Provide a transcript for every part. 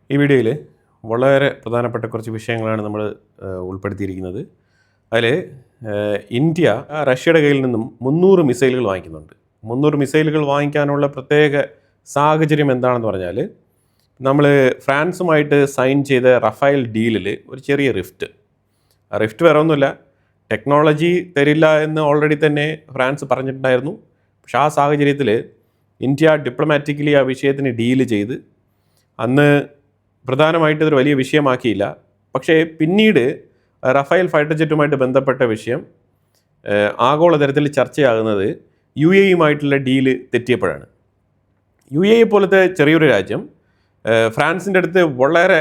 ഈ വീഡിയോയിൽ വളരെ പ്രധാനപ്പെട്ട കുറച്ച് വിഷയങ്ങളാണ് നമ്മൾ ഉൾപ്പെടുത്തിയിരിക്കുന്നത്. അതിൽ ഇന്ത്യ റഷ്യയുടെ കയ്യിൽ നിന്നും 300 മിസൈലുകൾ വാങ്ങിക്കുന്നുണ്ട്. 300 മിസൈലുകൾ വാങ്ങിക്കാനുള്ള പ്രത്യേക സാഹചര്യം എന്താണെന്ന് പറഞ്ഞാൽ, നമ്മൾ ഫ്രാൻസുമായിട്ട് സൈൻ ചെയ്ത റഫേൽ ഡീലിൽ ഒരു ചെറിയ റിഫ്റ്റ്. ആ റിഫ്റ്റ് വേറെ ഒന്നുമില്ല, ടെക്നോളജി തരില്ല എന്ന് ഓൾറെഡി തന്നെ ഫ്രാൻസ് പറഞ്ഞിട്ടുണ്ടായിരുന്നു. പക്ഷേ ആ സാഹചര്യത്തിൽ ഇന്ത്യ ഡിപ്ലോമാറ്റിക്കലി ആ വിഷയത്തിന് ഡീല് ചെയ്ത് അന്ന് പ്രധാനമായിട്ട് ഇതൊരു വലിയ വിഷയമാക്കിയില്ല. പക്ഷേ പിന്നീട് റഫേൽ ഫൈറ്റർ ജെറ്റുമായിട്ട് ബന്ധപ്പെട്ട വിഷയം ആഗോളതലത്തിൽ ചർച്ചയാകുന്നത് UAE-യുമായിട്ടുള്ള ഡീല് തെറ്റിയപ്പോഴാണ്. UAE പോലത്തെ ചെറിയൊരു രാജ്യം ഫ്രാൻസിൻ്റെ അടുത്ത് വളരെ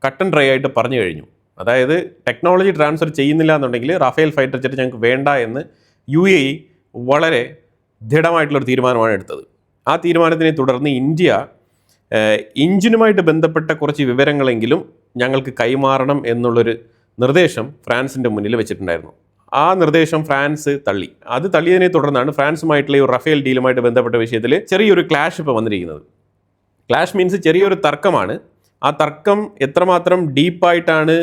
കട്ടൻ ഡ്രൈ ആയിട്ട് പറഞ്ഞു കഴിഞ്ഞു. അതായത് ടെക്നോളജി ട്രാൻസ്ഫർ ചെയ്യുന്നില്ല എന്നുണ്ടെങ്കിൽ റഫേൽ ഫൈറ്റർ ജെറ്റ് ഞങ്ങൾക്ക് വേണ്ട എന്ന് UAE വളരെ ദൃഢമായിട്ടുള്ളൊരു തീരുമാനമാണ് എടുത്തത്. ആ തീരുമാനത്തിനെ തുടർന്ന് ഇന്ത്യ എഞ്ചിനുമായിട്ട് ബന്ധപ്പെട്ട കുറച്ച് വിവരങ്ങളെങ്കിലും ഞങ്ങൾക്ക് കൈമാറണം എന്നുള്ളൊരു നിർദ്ദേശം ഫ്രാൻസിൻ്റെ മുന്നിൽ വെച്ചിട്ടുണ്ടായിരുന്നു. ആ നിർദ്ദേശം ഫ്രാൻസ് തള്ളി. അത് തള്ളിയതിനെ തുടർന്നാണ് ഫ്രാൻസുമായിട്ടുള്ള ഈ റഫേൽ ഡീലുമായിട്ട് ബന്ധപ്പെട്ട വിഷയത്തിൽ ചെറിയൊരു ക്ലാഷ് ഇപ്പോൾ വന്നിരിക്കുന്നത്. ക്ലാഷ് മീൻസ് ചെറിയൊരു തർക്കമാണ്. ആ തർക്കം എത്രമാത്രം ഡീപ്പായിട്ടാണ്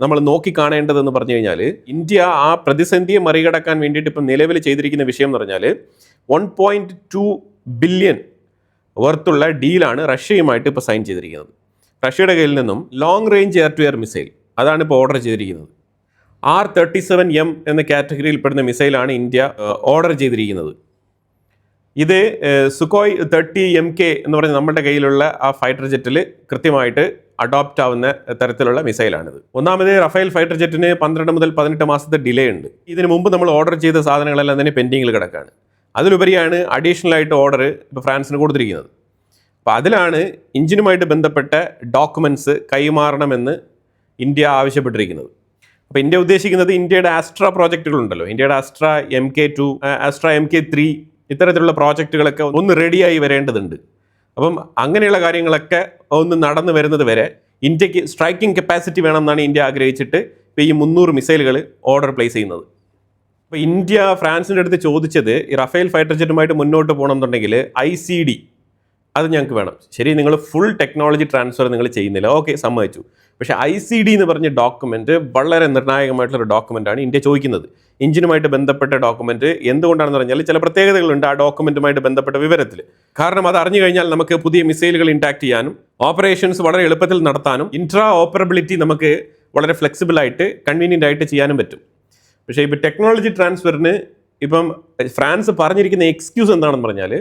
നമ്മൾ നോക്കിക്കാണേണ്ടതെന്ന് പറഞ്ഞു കഴിഞ്ഞാൽ, ഇന്ത്യ ആ പ്രതിസന്ധിയെ മറികടക്കാൻ വേണ്ടിയിട്ട് ഇപ്പം നിലവിൽ ചെയ്തിരിക്കുന്ന വിഷയം എന്ന് പറഞ്ഞാൽ 1.2 ബില്യൺ വർത്തുള്ള ഡീലാണ് റഷ്യയുമായിട്ട് ഇപ്പോൾ സൈൻ ചെയ്തിരിക്കുന്നത്. റഷ്യയുടെ കയ്യിൽ നിന്നും long range air to air missile, അതാണ് ഇപ്പോൾ ഓർഡർ ചെയ്തിരിക്കുന്നത്. R-37M എന്ന കാറ്റഗറിയിൽപ്പെടുന്ന മിസൈലാണ് ഇന്ത്യ ഓർഡർ ചെയ്തിരിക്കുന്നത്. ഇത് സുഖോയ് 30 MK എന്ന് പറഞ്ഞ് നമ്മുടെ കയ്യിലുള്ള ആ ഫൈറ്റർ ജെറ്റിൽ കൃത്യമായിട്ട് അഡോപ്റ്റ് ആവുന്ന തരത്തിലുള്ള മിസൈലാണിത്. ഒന്നാമത് റഫേൽ ഫൈറ്റർ ജെറ്റിന് 12 മുതൽ 18 മാസത്തെ ഡിലേ ഉണ്ട്. ഇതിന് മുമ്പ് നമ്മൾ ഓർഡർ ചെയ്ത സാധനങ്ങളെല്ലാം തന്നെ പെൻഡിങ്ങിൽ കിടക്കുകയാണ്. അതിലുപരിയാണ് അഡീഷണൽ ആയിട്ട് ഓർഡർ ഇപ്പോൾ ഫ്രാൻസിന് കൊടുത്തിരിക്കുന്നത്. അപ്പോൾ അതിലാണ് എഞ്ചിനുമായിട്ട് ബന്ധപ്പെട്ട ഡോക്യുമെൻറ്റ്സ് കൈമാറണമെന്ന് ഇന്ത്യ ആവശ്യപ്പെട്ടിരിക്കുന്നത്. അപ്പോൾ ഇന്ത്യ ഉദ്ദേശിക്കുന്നത് ഇന്ത്യയുടെ ആസ്ട്ര പ്രോജക്റ്റുകളുണ്ടല്ലോ, ഇന്ത്യയുടെ ആസ്ട്ര MK2, ആസ്ട്ര MK3 ഇത്തരത്തിലുള്ള പ്രോജക്റ്റുകളൊക്കെ ഒന്ന് റെഡിയായി വരേണ്ടതുണ്ട്. അപ്പം അങ്ങനെയുള്ള കാര്യങ്ങളൊക്കെ ഒന്ന് നടന്നു വരുന്നത് വരെ ഇന്ത്യക്ക് സ്ട്രൈക്കിംഗ് കപ്പാസിറ്റി വേണമെന്നാണ് ഇന്ത്യ ആഗ്രഹിച്ചിട്ട് ഇപ്പോൾ ഈ 300 മിസൈലുകൾ ഓർഡർ പ്ലേസ് ചെയ്യുന്നത്. അപ്പോൾ ഇന്ത്യ ഫ്രാൻസിൻ്റെ അടുത്ത് ചോദിച്ചത്, ഈ റഫേൽ ഫൈറ്റർ ജെറ്റുമായിട്ട് മുന്നോട്ട് പോകണമെന്നുണ്ടെങ്കിൽ ICD അത് ഞങ്ങൾക്ക് വേണം. ശരി, നിങ്ങൾ ഫുൾ ടെക്നോളജി ട്രാൻസ്ഫർ നിങ്ങൾ ചെയ്യുന്നില്ല, ഓക്കെ, സമ്മതിച്ചു. പക്ഷേ ICD എന്ന് പറഞ്ഞ ഡോക്യുമെൻറ്റ് വളരെ നിർണായകമായിട്ടുള്ളൊരു ഡോക്യുമെൻ്റാണ് ഇന്ത്യ ചോദിക്കുന്നത്. എഞ്ചിനുമായിട്ട് ബന്ധപ്പെട്ട ഡോക്യുമെൻറ്റ് എന്തുകൊണ്ടാണെന്ന് പറഞ്ഞാൽ ചില പ്രത്യേകതകളുണ്ട് ആ ഡോക്യുമെൻറ്റുമായിട്ട് ബന്ധപ്പെട്ട വിവരത്തിൽ. കാരണം അത് അറിഞ്ഞു കഴിഞ്ഞാൽ നമുക്ക് പുതിയ മിസൈലുകൾ ഇൻടാക്ട് ചെയ്യാനും ഓപ്പറേഷൻസ് വളരെ എളുപ്പത്തിൽ നടത്താനും ഇൻട്രാ ഓപ്പറബിലിറ്റി നമുക്ക് വളരെ ഫ്ലെക്സിബിളായിട്ട് കൺവീനിയൻ്റ് ആയിട്ട് ചെയ്യാനും പറ്റും. പക്ഷേ ഇപ്പോൾ ടെക്നോളജി ട്രാൻസ്ഫറിന് ഇപ്പം ഫ്രാൻസ് പറഞ്ഞിരിക്കുന്ന എക്സ്ക്യൂസ് എന്താണെന്ന് പറഞ്ഞാൽ,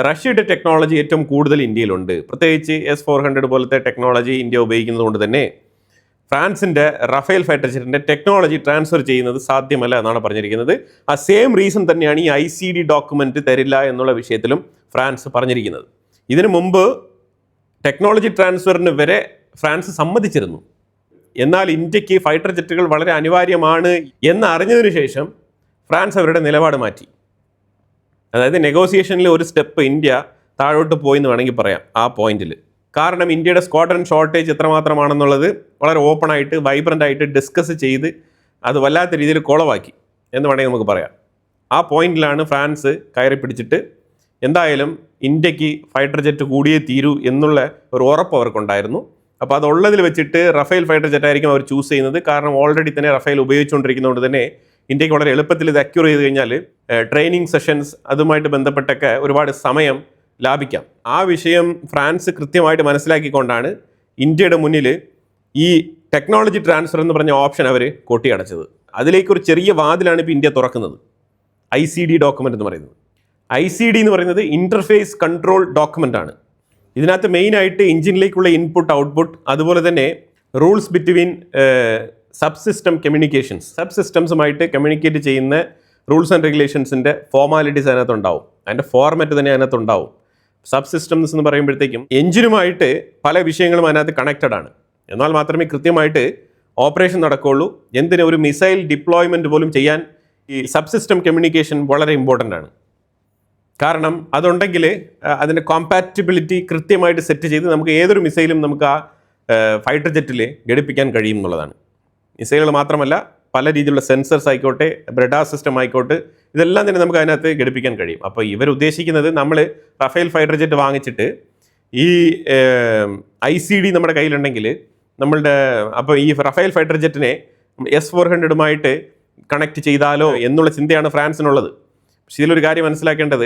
റഷ്യയുടെ ടെക്നോളജി ഏറ്റവും കൂടുതൽ ഇന്ത്യയിലുണ്ട്, പ്രത്യേകിച്ച് S-400 പോലത്തെ ടെക്നോളജി ഇന്ത്യ ഉപയോഗിക്കുന്നത് കൊണ്ട് തന്നെ ഫ്രാൻസിൻ്റെ റഫേൽ ഫൈറ്റർ ജെറ്റിൻ്റെ ടെക്നോളജി ട്രാൻസ്ഫർ ചെയ്യുന്നത് സാധ്യമല്ല എന്നാണ് പറഞ്ഞിരിക്കുന്നത്. ആ സെയിം റീസൺ തന്നെയാണ് ഈ ICD ഡോക്യുമെൻറ്റ് തരില്ല എന്നുള്ള വിഷയത്തിലും ഫ്രാൻസ് പറഞ്ഞിരിക്കുന്നത്. ഇതിനു മുമ്പ് ടെക്നോളജി ട്രാൻസ്ഫറിന് വരെ ഫ്രാൻസ് സമ്മതിച്ചിരുന്നു. എന്നാൽ ഇന്ത്യക്ക് ഫൈറ്റർ ജെറ്റുകൾ വളരെ അനിവാര്യമാണ് എന്ന് അറിഞ്ഞതിന് ശേഷം ഫ്രാൻസ് അവരുടെ നിലപാട് മാറ്റി. അതായത് നെഗോസിയേഷനിൽ ഒരു സ്റ്റെപ്പ് ഇന്ത്യ താഴോട്ട് പോയി എന്ന് വേണമെങ്കിൽ പറയാം ആ പോയിന്റിൽ. കാരണം ഇന്ത്യയുടെ സ്ക്വാഡ്രൺ ഷോർട്ടേജ് എത്രമാത്രമാണെന്നുള്ളത് വളരെ ഓപ്പണായിട്ട് വൈബ്രൻ്റ് ആയിട്ട് ഡിസ്കസ് ചെയ്ത് അത് വല്ലാത്ത രീതിയിൽ കുളവാക്കി എന്ന് വേണമെങ്കിൽ നമുക്ക് പറയാം. ആ പോയിന്റിലാണ് ഫ്രാൻസ് കയറി പിടിച്ചിട്ട് എന്തായാലും ഇന്ത്യക്ക് ഫൈറ്റർ ജെറ്റ് കൂടിയേ തീരൂ എന്നുള്ള ഒരു ഉറപ്പ് അവർക്കുണ്ടായിരുന്നു. അപ്പോൾ അതുള്ളതിൽ വെച്ചിട്ട് റഫേൽ ഫൈറ്റർ ജെറ്റായിരിക്കും അവർ ചൂസ് ചെയ്യുന്നത്. കാരണം ഓൾറെഡി തന്നെ റഫേൽ ഉപയോഗിച്ചുകൊണ്ടിരിക്കുന്നതുകൊണ്ട് തന്നെ ഇന്ത്യക്ക് വളരെ എളുപ്പത്തിൽ ഇത് അക്യൂർ ചെയ്ത് കഴിഞ്ഞാൽ ട്രെയിനിങ് സെഷൻസ് അതുമായിട്ട് ബന്ധപ്പെട്ടൊക്കെ ഒരുപാട് സമയം ലാഭിക്കാം. ആ വിഷയം ഫ്രാൻസ് കൃത്യമായിട്ട് മനസ്സിലാക്കിക്കൊണ്ടാണ് ഇന്ത്യയുടെ മുന്നിൽ ഈ ടെക്നോളജി ട്രാൻസ്ഫർ എന്ന് പറഞ്ഞ ഓപ്ഷൻ അവർ കൊട്ടിയടച്ചത്. അതിലേക്കൊരു ചെറിയ വാതിലാണ് ഇപ്പോൾ ഇന്ത്യ തുറക്കുന്നത്. ICD ഡോക്യുമെൻ്റ് എന്ന് പറയുന്നത്. ICD എന്ന് പറയുന്നത് ഇൻ്റർഫേസ് കൺട്രോൾ ഡോക്യുമെൻ്റ് ആണ്. ഇതിനകത്ത് മെയിനായിട്ട് എഞ്ചിനിലേക്കുള്ള ഇൻപുട്ട് ഔട്ട്പുട്ട്, അതുപോലെ തന്നെ rules between sub system communications, sub സിസ്റ്റംസുമായിട്ട് കമ്മ്യൂണിക്കേറ്റ് ചെയ്യുന്ന റൂൾസ് ആൻഡ് റെഗുലേഷൻസിൻ്റെ ഫോർമാലിറ്റീസ് അതിനകത്തുണ്ടാവും. അതിൻ്റെ ഫോർമാറ്റ് തന്നെ അതിനകത്തുണ്ടാവും. സബ് സിസ്റ്റംസ് എന്ന് പറയുമ്പോഴത്തേക്കും എഞ്ചിനുമായിട്ട് പല വിഷയങ്ങളും അതിനകത്ത് കണക്റ്റഡ് ആണ്. എന്നാൽ മാത്രമേ കൃത്യമായിട്ട് ഓപ്പറേഷൻ നടക്കുകയുള്ളൂ. എന്തിന് ഒരു മിസൈൽ ഡിപ്ലോയ്മെൻറ്റ് പോലും ചെയ്യാൻ ഈ സബ് സിസ്റ്റം കമ്മ്യൂണിക്കേഷൻ വളരെ ഇമ്പോർട്ടൻ്റ് ആണ്. കാരണം അതുണ്ടെങ്കിൽ അതിൻ്റെ കോമ്പാറ്റിബിലിറ്റി കൃത്യമായിട്ട് സെറ്റ് ചെയ്ത് നമുക്ക് ഏതൊരു മിസൈലും നമുക്ക് ആ ഫൈറ്റർ ജെറ്റിൽ ഘടിപ്പിക്കാൻ കഴിയും എന്നുള്ളതാണ്. മിസൈലുകൾ മാത്രമല്ല, പല രീതിയിലുള്ള സെൻസേഴ്സ് ആയിക്കോട്ടെ, റഡാർ സിസ്റ്റം ആയിക്കോട്ടെ, ഇതെല്ലാം തന്നെ നമുക്ക് അതിനകത്ത് ഘടിപ്പിക്കാൻ കഴിയും. അപ്പോൾ ഇവർ ഉദ്ദേശിക്കുന്നത് നമ്മൾ റഫേൽ ഫൈറ്റർ ജെറ്റ് വാങ്ങിച്ചിട്ട് ഈ ICD നമ്മുടെ കയ്യിലുണ്ടെങ്കിൽ നമ്മളുടെ അപ്പോൾ ഈ റഫേൽ ഫൈറ്റർ ജെറ്റിനെ S-400 കണക്ട് ചെയ്താലോ എന്നുള്ള ചിന്തയാണ് ഫ്രാൻസിനുള്ളത്. പക്ഷേ ഇതിലൊരു കാര്യം മനസ്സിലാക്കേണ്ടത്,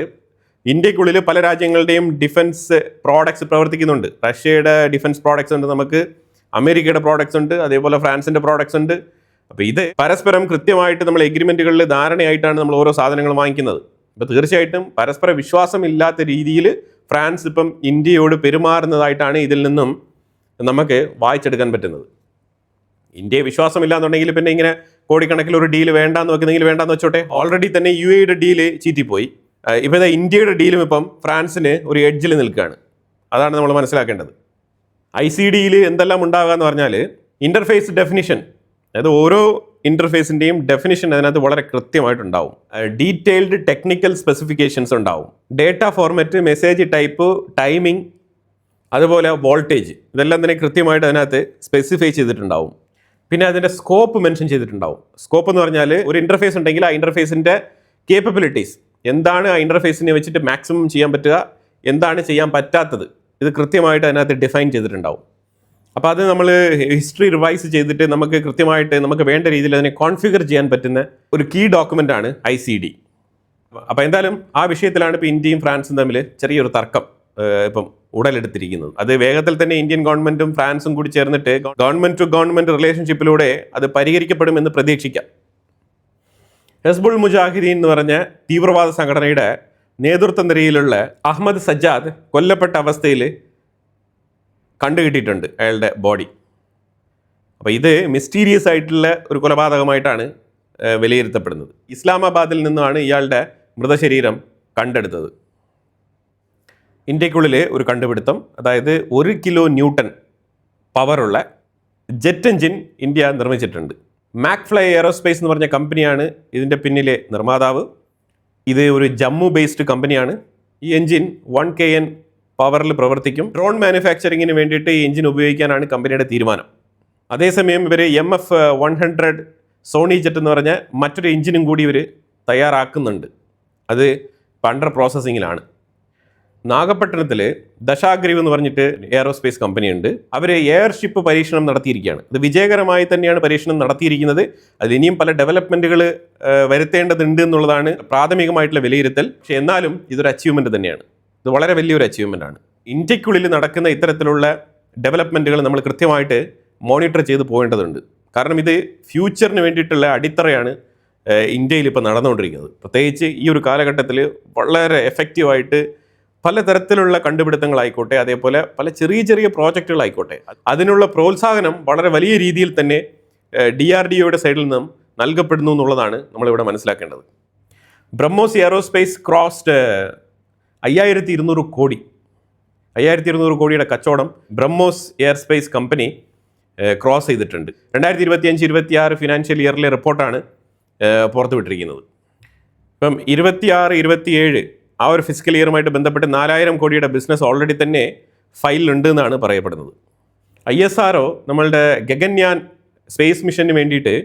ഇന്ത്യക്കുള്ളിൽ പല രാജ്യങ്ങളുടെയും ഡിഫൻസ് പ്രോഡക്ട്സ് പ്രവർത്തിക്കുന്നുണ്ട്. റഷ്യയുടെ ഡിഫൻസ് പ്രോഡക്ട്സ് ഉണ്ട്, നമുക്ക് അമേരിക്കയുടെ പ്രോഡക്ട്സ് ഉണ്ട്, അതേപോലെ ഫ്രാൻസിൻ്റെ പ്രോഡക്ട്സ് ഉണ്ട്. അപ്പോൾ ഇത് പരസ്പരം കൃത്യമായിട്ട് നമ്മൾ എഗ്രിമെൻറ്റുകളിൽ ധാരണയായിട്ടാണ് നമ്മൾ ഓരോ സാധനങ്ങൾ വാങ്ങിക്കുന്നത്. അപ്പോൾ തീർച്ചയായിട്ടും പരസ്പര വിശ്വാസമില്ലാത്ത രീതിയിൽ ഫ്രാൻസ് ഇപ്പം ഇന്ത്യയോട് പെരുമാറുന്നതായിട്ടാണ് ഇതിൽ നിന്നും നമുക്ക് വായിച്ചെടുക്കാൻ പറ്റുന്നത്. ഇന്ത്യയെ വിശ്വാസമില്ല എന്നുണ്ടെങ്കിൽ പിന്നെ ഇങ്ങനെ കോടിക്കണക്കിൽ ഒരു ഡീൽ വേണ്ടാന്ന് വെക്കുന്നെങ്കിൽ വേണ്ടാന്ന് വെച്ചോട്ടെ. ഓൾറെഡി തന്നെ UAEയുടെ ഡീല് ചീറ്റിപ്പോയി. ഇപ്പോൾ ഇന്ത്യയുടെ ഡീലും ഇപ്പം ഫ്രാൻസിന് ഒരു എഡ്ജിൽ നിൽക്കുകയാണ്. അതാണ് നമ്മൾ മനസ്സിലാക്കേണ്ടത്. ICDയിൽ എന്തെല്ലാം ഉണ്ടാകുക എന്ന് പറഞ്ഞാൽ ഇൻ്റർഫേസ് ഡെഫിനിഷൻ, അതായത് ഓരോ ഇൻ്റർഫേസിൻ്റെയും ഡെഫിനിഷൻ അതിനകത്ത് വളരെ കൃത്യമായിട്ടുണ്ടാവും. ഡീറ്റെയിൽഡ് ടെക്നിക്കൽ സ്പെസിഫിക്കേഷൻസ് ഉണ്ടാവും. Data format, message type, timing, അതുപോലെ വോൾട്ടേജ്, ഇതെല്ലാം തന്നെ കൃത്യമായിട്ട് അതിനകത്ത് സ്പെസിഫൈ ചെയ്തിട്ടുണ്ടാവും. പിന്നെ അതിൻ്റെ സ്കോപ്പ് മെൻഷൻ ചെയ്തിട്ടുണ്ടാവും. സ്കോപ്പ് എന്ന് പറഞ്ഞാൽ ഒരു ഇൻ്റർഫേസ് ഉണ്ടെങ്കിൽ ആ ഇൻ്റർഫേസിൻ്റെ കേപ്പബിലിറ്റീസ് എന്താണ്, ആ ഇൻ്റർഫേസിനെ വെച്ചിട്ട് മാക്സിമം ചെയ്യാൻ പറ്റുക, എന്താണ് ചെയ്യാൻ പറ്റാത്തത്, ഇത് കൃത്യമായിട്ട് അതിനകത്ത് ഡിഫൈൻ ചെയ്തിട്ടുണ്ടാവും. അപ്പോൾ അത് നമ്മൾ ഹിസ്റ്ററി റിവൈസ് ചെയ്തിട്ട് നമുക്ക് കൃത്യമായിട്ട് നമുക്ക് വേണ്ട രീതിയിൽ അതിനെ കോൺഫിഗർ ചെയ്യാൻ പറ്റുന്ന ഒരു കീ ഡോക്യുമെൻ്റാണ് ICD. അപ്പോൾ എന്തായാലും ആ വിഷയത്തിലാണ് ഇപ്പോൾ ഇന്ത്യയും ഫ്രാൻസും തമ്മിൽ ചെറിയൊരു തർക്കം ഇപ്പം ഉടലെടുത്തിരിക്കുന്നത്. അത് വേഗത്തിൽ തന്നെ ഇന്ത്യൻ ഗവൺമെൻറ്റും ഫ്രാൻസും കൂടി ചേർന്നിട്ട് ഗവൺമെൻറ് ടു ഗവൺമെൻറ് റിലേഷൻഷിപ്പിലൂടെ അത് പരിഹരിക്കപ്പെടുമെന്ന് പ്രതീക്ഷിക്കാം. ഹെസ്ബുൾ മുജാഹിദീൻ എന്ന് പറഞ്ഞ തീവ്രവാദ സംഘടനയുടെ നേതൃത്വ നിരയിലുള്ള അഹമ്മദ് സജ്ജാദ് കൊല്ലപ്പെട്ട അവസ്ഥയിൽ കണ്ടുകിട്ടിയിട്ടുണ്ട് അയാളുടെ ബോഡി. അപ്പോൾ ഇത് മിസ്റ്റീരിയസ് ആയിട്ടുള്ള ഒരു കൊലപാതകമായിട്ടാണ് വിലയിരുത്തപ്പെടുന്നത്. ഇസ്ലാമാബാദിൽ നിന്നാണ് ഇയാളുടെ മൃതശരീരം കണ്ടെടുത്തത്. ഇന്ത്യക്കുള്ളിൽ ഒരു കണ്ടുപിടുത്തം, അതായത് 1 കിലോ ന്യൂട്ടൺ പവറുള്ള ജെറ്റ് എഞ്ചിൻ ഇന്ത്യ നിർമ്മിച്ചിട്ടുണ്ട്. മാക്ഫ്ലൈ എയറോസ്പേസ് എന്ന് പറഞ്ഞ കമ്പനിയാണ് ഇതിൻ്റെ പിന്നിലെ നിർമ്മാതാവ്. ഇത് ഒരു ജമ്മു ബേസ്ഡ് കമ്പനിയാണ്. ഈ എഞ്ചിൻ 1 kN പവറിൽ പ്രവർത്തിക്കും. ഡ്രോൺ മാനുഫാക്ചറിങ്ങിന് വേണ്ടിയിട്ട് ഈ എഞ്ചിൻ ഉപയോഗിക്കാനാണ് കമ്പനിയുടെ തീരുമാനം. അതേസമയം ഇവർ MF-100 സോണി ജെറ്റ് എന്ന് പറഞ്ഞ മറ്റൊരു എഞ്ചിനും കൂടി ഇവർ തയ്യാറാക്കുന്നുണ്ട്. അത് അണ്ടർ പ്രോസസ്സിങ്ങിലാണ്. നാഗപട്ടണത്തിൽ ദശാഗ്രീവ് എന്ന് പറഞ്ഞിട്ട് എയറോസ്പേസ് കമ്പനിയുണ്ട്. അവർ എയർഷിപ്പ് പരീക്ഷണം നടത്തിയിരിക്കുകയാണ്. ഇത് വിജയകരമായി തന്നെയാണ് പരീക്ഷണം നടത്തിയിരിക്കുന്നത്. അതിൽ ഇനിയും പല ഡെവലപ്മെൻറ്റുകൾ വരുത്തേണ്ടതുണ്ട് എന്നുള്ളതാണ് പ്രാഥമികമായിട്ടുള്ള വിലയിരുത്തൽ. പക്ഷേ എന്നാലും ഇതൊരു അച്ചീവ്മെൻറ്റ് തന്നെയാണ്. ഇത് വളരെ വലിയൊരു അച്ചീവ്മെൻ്റാണ്. ഇന്ത്യക്കുള്ളിൽ നടക്കുന്ന ഇത്തരത്തിലുള്ള ഡെവലപ്മെൻറ്റുകൾ നമ്മൾ കൃത്യമായിട്ട് മോണിറ്റർ ചെയ്ത് പോകേണ്ടതുണ്ട്. കാരണം ഇത് ഫ്യൂച്ചറിന് വേണ്ടിയിട്ടുള്ള അടിത്തറയാണ് ഇന്ത്യയിൽ ഇപ്പോൾ നടന്നുകൊണ്ടിരിക്കുന്നത്. പ്രത്യേകിച്ച് ഈ ഒരു കാലഘട്ടത്തിൽ വളരെ എഫക്റ്റീവായിട്ട് പലതരത്തിലുള്ള കണ്ടുപിടുത്തങ്ങളായിക്കോട്ടെ, അതേപോലെ പല ചെറിയ ചെറിയ പ്രോജക്റ്റുകളായിക്കോട്ടെ, അതിനുള്ള പ്രോത്സാഹനം വളരെ വലിയ രീതിയിൽ തന്നെ DRDOയുടെ സൈഡിൽ നിന്നും നൽകപ്പെടുന്നു എന്നുള്ളതാണ് നമ്മളിവിടെ മനസ്സിലാക്കേണ്ടത്. ബ്രഹ്മോസ് എയറോസ്പേസ് ക്രോസ്ഡ് 5200 കോടി 5200 കോടിയുടെ കച്ചവടം ബ്രഹ്മോസ് എയർസ്പേസ് കമ്പനി ക്രോസ് ചെയ്തിട്ടുണ്ട്. 2025-26 ഫിനാൻഷ്യൽ ഇയറിലെ റിപ്പോർട്ടാണ് പുറത്തുവിട്ടിരിക്കുന്നത്. ഇപ്പം 26-27 ആ ഒരു ഫിസിക്കൽ ഇയറുമായിട്ട് ബന്ധപ്പെട്ട് 4000 കോടിയുടെ ബിസിനസ് ഓൾറെഡി തന്നെ ഫയലിലുണ്ട് എന്നാണ് പറയപ്പെടുന്നത്. ISRO നമ്മളുടെ ഗഗൻയാൻ സ്പേസ് മിഷന് വേണ്ടിയിട്ട്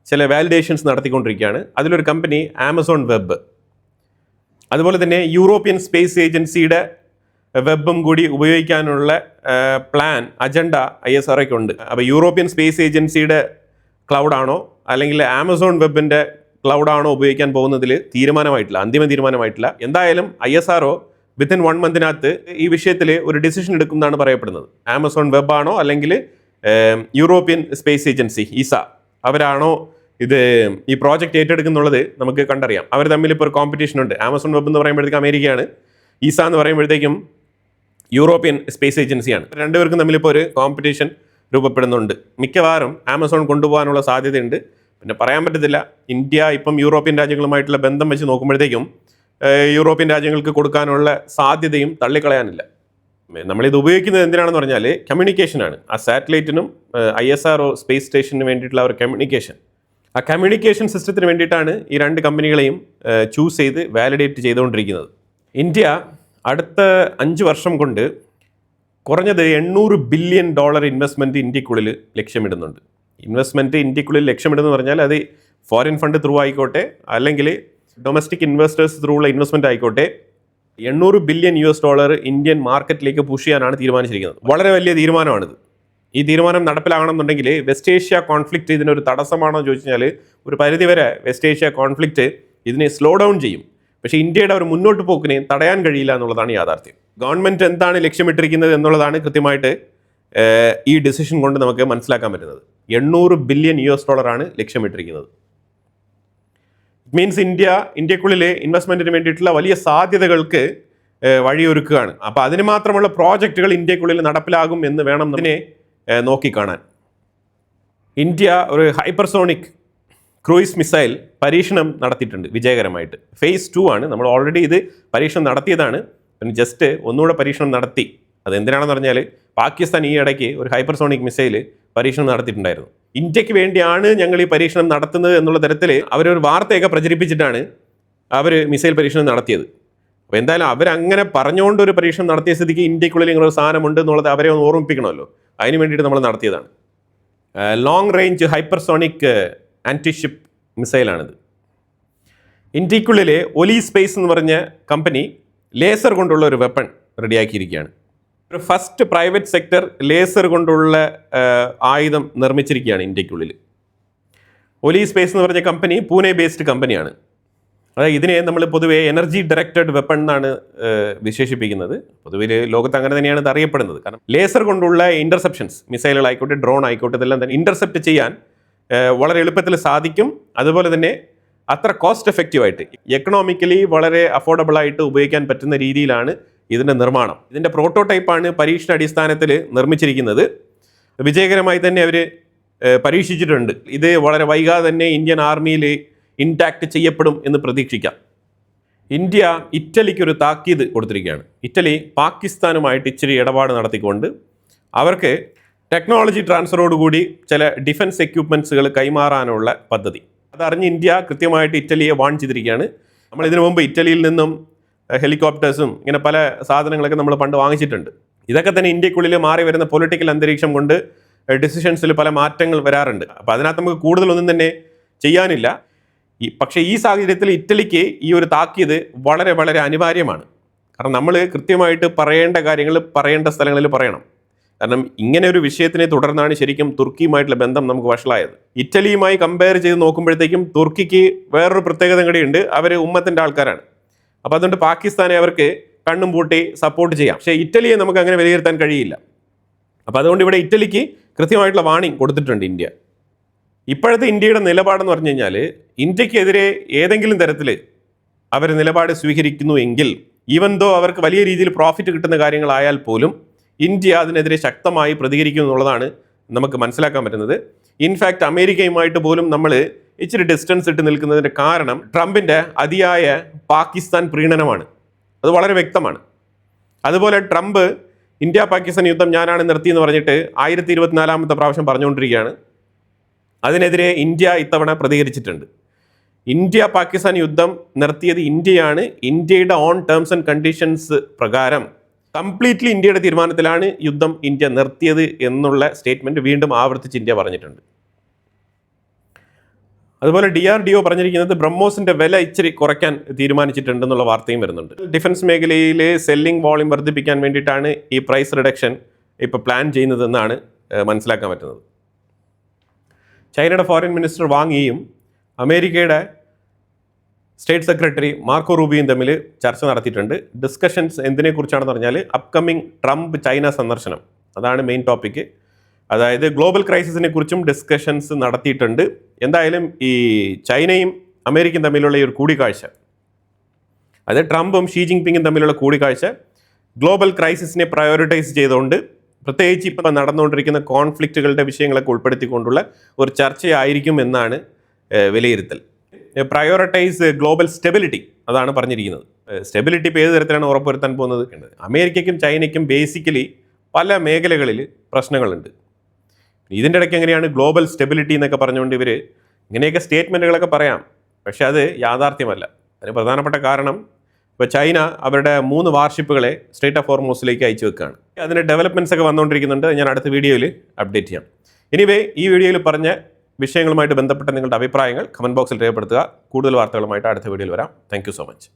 ചില വാലിഡേഷൻസ് നടത്തിക്കൊണ്ടിരിക്കുകയാണ്. അതിലൊരു കമ്പനി ആമസോൺ വെബ്, അതുപോലെ തന്നെ യൂറോപ്യൻ സ്പേസ് ഏജൻസിയുടെ വെബും കൂടി ഉപയോഗിക്കാനുള്ള പ്ലാൻ, അജണ്ട ISROയ്ക്ക് ഉണ്ട്. അപ്പോൾ യൂറോപ്യൻ സ്പേസ് ഏജൻസിയുടെ ക്ലൗഡാണോ അല്ലെങ്കിൽ ആമസോൺ വെബിൻ്റെ ക്ലൗഡാണോ ഉപയോഗിക്കാൻ പോകുന്നതിൽ തീരുമാനമായിട്ടില്ല, അന്തിമ തീരുമാനമായിട്ടില്ല. എന്തായാലും ISRO വിത്തിൻ 1 മന്തിനകത്ത് ഈ വിഷയത്തിൽ ഒരു ഡിസിഷൻ എടുക്കുമെന്നാണ് പറയപ്പെടുന്നത്. ആമസോൺ വെബ് ആണോ അല്ലെങ്കിൽ യൂറോപ്യൻ സ്പേസ് ഏജൻസി ESA അവരാണോ ഇത് ഈ പ്രോജക്റ്റ് ഏറ്റെടുക്കുന്നുള്ളത് നമുക്ക് കണ്ടറിയാം. അവർ തമ്മിൽ ഇപ്പോൾ ഒരു കോമ്പറ്റീഷൻ ഉണ്ട്. ആമസോൺ വെബ് എന്ന് പറയുമ്പോഴത്തേക്കും അമേരിക്കയാണ്, ESA എന്ന് പറയുമ്പോഴത്തേക്കും യൂറോപ്യൻ സ്പേസ് ഏജൻസിയാണ്. രണ്ടുപേർക്കും തമ്മിലിപ്പോൾ ഒരു കോമ്പറ്റീഷൻ രൂപപ്പെടുന്നുണ്ട്. മിക്കവാറും ആമസോൺ കൊണ്ടുപോകാനുള്ള സാധ്യതയുണ്ട്. പിന്നെ പറയാൻ പറ്റത്തില്ല. ഇന്ത്യ ഇപ്പം യൂറോപ്യൻ രാജ്യങ്ങളുമായിട്ടുള്ള ബന്ധം വെച്ച് നോക്കുമ്പോഴത്തേക്കും യൂറോപ്യൻ രാജ്യങ്ങൾക്ക് കൊടുക്കാനുള്ള സാധ്യതയും തള്ളിക്കളയാനില്ല. നമ്മളിത് ഉപയോഗിക്കുന്നത് എന്തിനാണെന്ന് പറഞ്ഞാൽ കമ്മ്യൂണിക്കേഷനാണ്. ആ സാറ്റലൈറ്റിനും ISRO സ്പേസ് സ്റ്റേഷന് വേണ്ടിയിട്ടുള്ള ഒരു കമ്മ്യൂണിക്കേഷൻ, ആ കമ്മ്യൂണിക്കേഷൻ സിസ്റ്റത്തിന് വേണ്ടിയിട്ടാണ് ഈ 2 കമ്പനികളെയും ചൂസ് ചെയ്ത് വാലിഡേറ്റ് ചെയ്തുകൊണ്ടിരിക്കുന്നത്. ഇന്ത്യ അടുത്ത 5 വർഷം കൊണ്ട് കുറഞ്ഞത് $800 ബില്യൺ ഇൻവെസ്റ്റ്മെൻറ്റ് ഇന്ത്യക്കുള്ളിൽ ലക്ഷ്യമിടുന്നുണ്ട്. ഇൻവെസ്റ്റ്മെൻറ്റ് ഇന്ത്യക്കുള്ളിൽ ലക്ഷ്യമിടുന്നു പറഞ്ഞാൽ അത് ഫോറിൻ ഫണ്ട് ത്രൂ ആയിക്കോട്ടെ അല്ലെങ്കിൽ ഡൊമസ്റ്റിക് ഇൻവെസ്റ്റേഴ്സ് ത്രൂ ഉള്ള ഇൻവെസ്റ്റ്മെൻറ്റ് ആയിക്കോട്ടെ, $800 ബില്യൺ ഇന്ത്യൻ മാർക്കറ്റിലേക്ക് പുഷ് ചെയ്യാനാണ് തീരുമാനിച്ചിരിക്കുന്നത്. വളരെ വലിയ തീരുമാനമാണിത്. ഈ തീരുമാനം നടപ്പിലാകണമെന്നുണ്ടെങ്കിൽ വെസ്റ്റ് ഏഷ്യ കോൺഫ്ലിക്റ്റ് ഇതിനൊരു തടസ്സമാണോ എന്ന് ചോദിച്ചു കഴിഞ്ഞാൽ ഒരു പരിധിവരെ വെസ്റ്റ് ഏഷ്യ കോൺഫ്ലിക്റ്റ് ഇതിനെ സ്ലോ ഡൗൺ ചെയ്യും. പക്ഷേ ഇന്ത്യയുടെ ഒരു മുന്നോട്ട് പോക്കിനെ തടയാൻ കഴിയില്ല എന്നുള്ളതാണ് യാഥാർത്ഥ്യം. ഗവൺമെൻറ് എന്താണ് ലക്ഷ്യമിട്ടിരിക്കുന്നത് എന്നുള്ളതാണ് കൃത്യമായിട്ട് ഈ ഡിസിഷൻ കൊണ്ട് നമുക്ക് മനസ്സിലാക്കാൻ പറ്റുന്നത്. $800 ബില്യൺ ലക്ഷ്യമിട്ടിരിക്കുന്നത്. ഇറ്റ് മീൻസ് ഇന്ത്യക്കുള്ളിൽ ഇൻവെസ്റ്റ്മെൻറ്റിന് വേണ്ടിയിട്ടുള്ള വലിയ സാധ്യതകൾക്ക് വഴിയൊരുക്കുകയാണ്. അപ്പോൾ അതിന് മാത്രമുള്ള പ്രോജക്റ്റുകൾ ഇന്ത്യക്കുള്ളിൽ നടപ്പിലാകും എന്ന് വേണം ഇതിനെ നോക്കിക്കാണാൻ. ഇന്ത്യ ഒരു ഹൈപ്പർസോണിക് ക്രൂയിസ് മിസൈൽ പരീക്ഷണം നടത്തിയിട്ടുണ്ട് വിജയകരമായിട്ട്. ഫേസ് 2 ആണ്. നമ്മൾ ഓൾറെഡി ഇത് പരീക്ഷണം നടത്തിയതാണ്. പിന്നെ ജസ്റ്റ് ഒന്നുകൂടെ പരീക്ഷണം നടത്തി. അതെന്തിനാണെന്ന് പറഞ്ഞാൽ പാകിസ്ഥാൻ ഈ ഇടയ്ക്ക് ഒരു ഹൈപ്പർസോണിക് മിസൈൽ പരീക്ഷണം നടത്തിയിട്ടുണ്ടായിരുന്നു. ഇന്ത്യക്ക് വേണ്ടിയാണ് ഞങ്ങൾ ഈ പരീക്ഷണം നടത്തുന്നത് എന്നുള്ള തരത്തിൽ അവരൊരു വാർത്തയൊക്കെ പ്രചരിപ്പിച്ചിട്ടാണ് അവർ മിസൈൽ പരീക്ഷണം നടത്തിയത്. അപ്പോൾ എന്തായാലും അവരങ്ങനെ പറഞ്ഞുകൊണ്ട് ഒരു പരീക്ഷണം നടത്തിയ സ്ഥിതിക്ക് ഇന്ത്യക്കുള്ളിൽ ഇങ്ങനെ ഒരു സാധനമുണ്ട് എന്നുള്ളത് അവരെ ഒന്ന് ഓർമ്മിപ്പിക്കണമല്ലോ. അതിന് വേണ്ടിയിട്ട് നമ്മൾ നടത്തിയതാണ്. ലോങ് റേഞ്ച് ഹൈപ്പർസോണിക് ആൻറ്റിഷിപ്പ് മിസൈലാണിത്. ഇന്ത്യക്കുള്ളിലെ ഒലി സ്പേസ് എന്ന് പറഞ്ഞ കമ്പനി ലേസർ കൊണ്ടുള്ള ഒരു വെപ്പൺ റെഡിയാക്കിയിരിക്കുകയാണ്. ഒരു ഫസ്റ്റ് പ്രൈവറ്റ് സെക്ടർ ലേസർ കൊണ്ടുള്ള ആയുധം നിർമ്മിച്ചിരിക്കുകയാണ് ഇന്ത്യക്കുള്ളിൽ. ഒലി സ്പേസ് എന്ന് പറഞ്ഞ കമ്പനി പൂനെ ബേസ്ഡ് കമ്പനിയാണ്. അതായത് ഇതിനെ നമ്മൾ പൊതുവെ എനർജി ഡയറക്റ്റഡ് വെപ്പൺ എന്നാണ് വിശേഷിപ്പിക്കുന്നത്. പൊതുവിൽ ലോകത്ത് അങ്ങനെ തന്നെയാണ് ഇത് അറിയപ്പെടുന്നത്. കാരണം ലേസർ കൊണ്ടുള്ള ഇൻ്റർസെപ്ഷൻസ്, മിസൈലുകളായിക്കോട്ടെ ഡ്രോൺ ആയിക്കോട്ടെ, ഇതെല്ലാം തന്നെ ഇൻ്റർസെപ്റ്റ് ചെയ്യാൻ വളരെ എളുപ്പത്തിൽ സാധിക്കും. അതുപോലെ തന്നെ അത്ര കോസ്റ്റ് എഫക്റ്റീവായിട്ട് എക്കണോമിക്കലി വളരെ അഫോർഡബിളായിട്ട് ഉപയോഗിക്കാൻ പറ്റുന്ന രീതിയിലാണ് ഇതിൻ്റെ നിർമ്മാണം. ഇതിൻ്റെ പ്രോട്ടോടൈപ്പാണ് പരീക്ഷണ അടിസ്ഥാനത്തിൽ നിർമ്മിച്ചിരിക്കുന്നത്. വിജയകരമായി തന്നെ അവർ പരീക്ഷിച്ചിട്ടുണ്ട്. ഇത് വളരെ വൈകാതെ തന്നെ ഇന്ത്യൻ ആർമിയിൽ ഇൻടാക്ട് ചെയ്യപ്പെടും എന്ന് പ്രതീക്ഷിക്കാം. ഇന്ത്യ ഇറ്റലിക്കൊരു താക്കീത് കൊടുത്തിരിക്കുകയാണ്. ഇറ്റലി പാകിസ്ഥാനുമായിട്ട് ഇച്ചിരി ഇടപാട് നടത്തിക്കൊണ്ട് അവർക്ക് ടെക്നോളജി ട്രാൻസ്ഫറോടുകൂടി ചില ഡിഫൻസ് എക്യുപ്മെൻറ്റ്സുകൾ കൈമാറാനുള്ള പദ്ധതി. അതറിഞ്ഞ് ഇന്ത്യ കൃത്യമായിട്ട് ഇറ്റലിയെ വാൺ ചെയ്തിരിക്കുകയാണ്. നമ്മൾ ഇതിനു മുമ്പ് ഇറ്റലിയിൽ നിന്നും ഹെലികോപ്റ്റേഴ്സും ഇങ്ങനെ പല സാധനങ്ങളൊക്കെ നമ്മൾ പണ്ട് വാങ്ങിച്ചിട്ടുണ്ട്. ഇതൊക്കെ തന്നെ ഇന്ത്യക്കുള്ളിൽ മാറി വരുന്ന പൊളിറ്റിക്കൽ അന്തരീക്ഷം കൊണ്ട് ഡിസിഷൻസിൽ പല മാറ്റങ്ങൾ വരാറുണ്ട്. അപ്പോൾ അതിനകത്ത് നമുക്ക് കൂടുതലൊന്നും തന്നെ ചെയ്യാനില്ല. പക്ഷേ ഈ സാഹചര്യത്തിൽ ഇറ്റലിക്ക് ഈ ഒരു താക്കീത് വളരെ വളരെ അനിവാര്യമാണ്. കാരണം നമ്മൾ കൃത്യമായിട്ട് പറയേണ്ട കാര്യങ്ങൾ പറയേണ്ട സ്ഥലങ്ങളിൽ പറയണം. കാരണം ഇങ്ങനെ ഒരു വിഷയത്തിനെ തുടർന്നാണ് ശരിക്കും തുർക്കിയുമായിട്ടുള്ള ബന്ധം നമുക്ക് വഷളായത്. ഇറ്റലിയുമായി കമ്പയർ ചെയ്ത് നോക്കുമ്പോഴത്തേക്കും തുർക്കിക്ക് വേറൊരു പ്രത്യേകത കൂടിയുണ്ട്. അവർ ഉമ്മത്തിൻ്റെ ആൾക്കാരാണ്. അപ്പോൾ അതുകൊണ്ട് പാകിസ്ഥാനെ അവർക്ക് കണ്ണും പൂട്ടി സപ്പോർട്ട് ചെയ്യാം. പക്ഷേ ഇറ്റലിയെ നമുക്ക് അങ്ങനെ വിലയിരുത്താൻ കഴിയില്ല. അപ്പോൾ അതുകൊണ്ട് ഇവിടെ ഇറ്റലിക്ക് കൃത്യമായിട്ടുള്ള വാണിംഗ് കൊടുത്തിട്ടുണ്ട് ഇന്ത്യ. ഇപ്പോഴത്തെ ഇന്ത്യയുടെ നിലപാടെന്ന് പറഞ്ഞു കഴിഞ്ഞാൽ ഇന്ത്യക്കെതിരെ ഏതെങ്കിലും തരത്തിൽ അവർ നിലപാട് സ്വീകരിക്കുന്നു എങ്കിൽ ഈവൻ ദോ അവർക്ക് വലിയ രീതിയിൽ പ്രോഫിറ്റ് കിട്ടുന്ന കാര്യങ്ങളായാൽ പോലും ഇന്ത്യ അതിനെതിരെ ശക്തമായി പ്രതികരിക്കും എന്നുള്ളതാണ് നമുക്ക് മനസ്സിലാക്കാൻ പറ്റുന്നത്. ഇൻഫാക്റ്റ് അമേരിക്കയുമായിട്ട് പോലും നമ്മൾ ഇച്ചിരി ഡിസ്റ്റൻസ് ഇട്ട് നിൽക്കുന്നതിൻ്റെ കാരണം ട്രംപിൻ്റെ അതിയായ പാകിസ്ഥാൻ പ്രീണനമാണ്. അത് വളരെ വ്യക്തമാണ്. അതുപോലെ ട്രംപ് ഇന്ത്യ പാകിസ്ഥാൻ യുദ്ധം ഞാനാണ് നിർത്തിയെന്ന് പറഞ്ഞിട്ട് 1024ാമത്തെ പ്രാവശ്യം പറഞ്ഞുകൊണ്ടിരിക്കുകയാണ്. അതിനെതിരെ ഇന്ത്യ ഇത്തവണ പ്രതികരിച്ചിട്ടുണ്ട്. ഇന്ത്യ പാകിസ്ഥാൻ യുദ്ധം നിർത്തിയത് ഇന്ത്യയാണ്. ഇന്ത്യയുടെ ഓൺ ടേംസ് ആൻഡ് കണ്ടീഷൻസ് പ്രകാരം കംപ്ലീറ്റ്ലി ഇന്ത്യയുടെ തീരുമാനത്തിലാണ് യുദ്ധം ഇന്ത്യ നിർത്തിയത് എന്നുള്ള സ്റ്റേറ്റ്മെൻറ്റ് വീണ്ടും ആവർത്തിച്ച് ഇന്ത്യ പറഞ്ഞിട്ടുണ്ട്. അതുപോലെ DRDO പറഞ്ഞിരിക്കുന്നത് ബ്രഹ്മോസിൻ്റെ വില ഇച്ചിരി കുറയ്ക്കാൻ തീരുമാനിച്ചിട്ടുണ്ടെന്നുള്ള വാർത്തയും വരുന്നുണ്ട്. ഡിഫൻസ് മേഖലയിൽ സെല്ലിംഗ് വോളിയം വർദ്ധിപ്പിക്കാൻ വേണ്ടിയിട്ടാണ് ഈ പ്രൈസ് റിഡക്ഷൻ ഇപ്പോൾ പ്ലാൻ ചെയ്യുന്നതെന്നാണ് മനസ്സിലാക്കാൻ പറ്റുന്നത്. ചൈനയുടെ ഫോറിൻ മിനിസ്റ്റർ വാങ് യിയും അമേരിക്കയുടെ സ്റ്റേറ്റ് സെക്രട്ടറി മാർക്കോ റൂബിയും തമ്മിൽ ചർച്ച നടത്തിയിട്ടുണ്ട്. ഡിസ്കഷൻസ് എന്തിനെക്കുറിച്ചാണെന്ന് പറഞ്ഞാൽ അപ്കമ്മിങ് ട്രംപ് ചൈന സന്ദർശനം, അതാണ് മെയിൻ ടോപ്പിക്ക്. അതായത് ഗ്ലോബൽ ക്രൈസിസിനെ കുറിച്ചും ഡിസ്കഷൻസ് നടത്തിയിട്ടുണ്ട്. എന്തായാലും ഈ ചൈനയും അമേരിക്കയും തമ്മിലുള്ള ഈ ഒരു കൂടിക്കാഴ്ച, അത് ട്രംപും ഷീ ജിൻപിങ്ങും തമ്മിലുള്ള കൂടിക്കാഴ്ച ഗ്ലോബൽ ക്രൈസിസിനെ പ്രയോറിറ്റൈസ് ചെയ്തുകൊണ്ട് പ്രത്യേകിച്ച് ഇപ്പോൾ നടന്നുകൊണ്ടിരിക്കുന്ന കോൺഫ്ലിക്റ്റുകളുടെ വിഷയങ്ങളൊക്കെ ഉൾപ്പെടുത്തിക്കൊണ്ടുള്ള ഒരു ചർച്ചയായിരിക്കും എന്നാണ് വിലയിരുത്തൽ. പ്രയോറിറ്റൈസ് ഗ്ലോബൽ സ്റ്റെബിലിറ്റി, അതാണ് പറഞ്ഞിരിക്കുന്നത്. സ്റ്റെബിലിറ്റി ഇപ്പോൾ ഏത് തരത്തിലാണ് ഉറപ്പുവരുത്താൻ പോകുന്നത്? അമേരിക്കയ്ക്കും ചൈനയ്ക്കും ബേസിക്കലി പല മേഖലകളിൽ പ്രശ്നങ്ങളുണ്ട്. ഇതിൻ്റെ ഇടയ്ക്ക് എങ്ങനെയാണ് ഗ്ലോബൽ സ്റ്റെബിലിറ്റി എന്നൊക്കെ പറഞ്ഞുകൊണ്ട് ഇവർ ഇങ്ങനെയൊക്കെ സ്റ്റേറ്റ്മെൻറ്റുകളൊക്കെ പറയാം, പക്ഷേ അത് യാഥാർത്ഥ്യമല്ല. അതിന് പ്രധാനപ്പെട്ട കാരണം ഇപ്പോൾ ചൈന അവരുടെ 3 വാർഷിപ്പുകളെ സ്ട്രേറ്റ് ഓഫ് ഹോർമൂസിലേക്ക് അയച്ചു വെക്കുകയാണ്. അതിൻ്റെ ഡെവലപ്മെൻറ്റ്സ് ഒക്കെ വന്നുകൊണ്ടിരിക്കുന്നുണ്ട്. ഞാൻ അടുത്ത വീഡിയോയിൽ അപ്ഡേറ്റ് ചെയ്യാം. എനിവേ, ഈ വീഡിയോയിൽ പറഞ്ഞ വിഷയങ്ങളുമായിട്ട് ബന്ധപ്പെട്ട നിങ്ങളുടെ അഭിപ്രായങ്ങൾ കമൻറ്റ് ബോക്സിൽ രേഖപ്പെടുത്തുക. കൂടുതൽ വാർത്തകളുമായിട്ട് അടുത്ത വീഡിയോയിൽ വരാം. Thank you so much.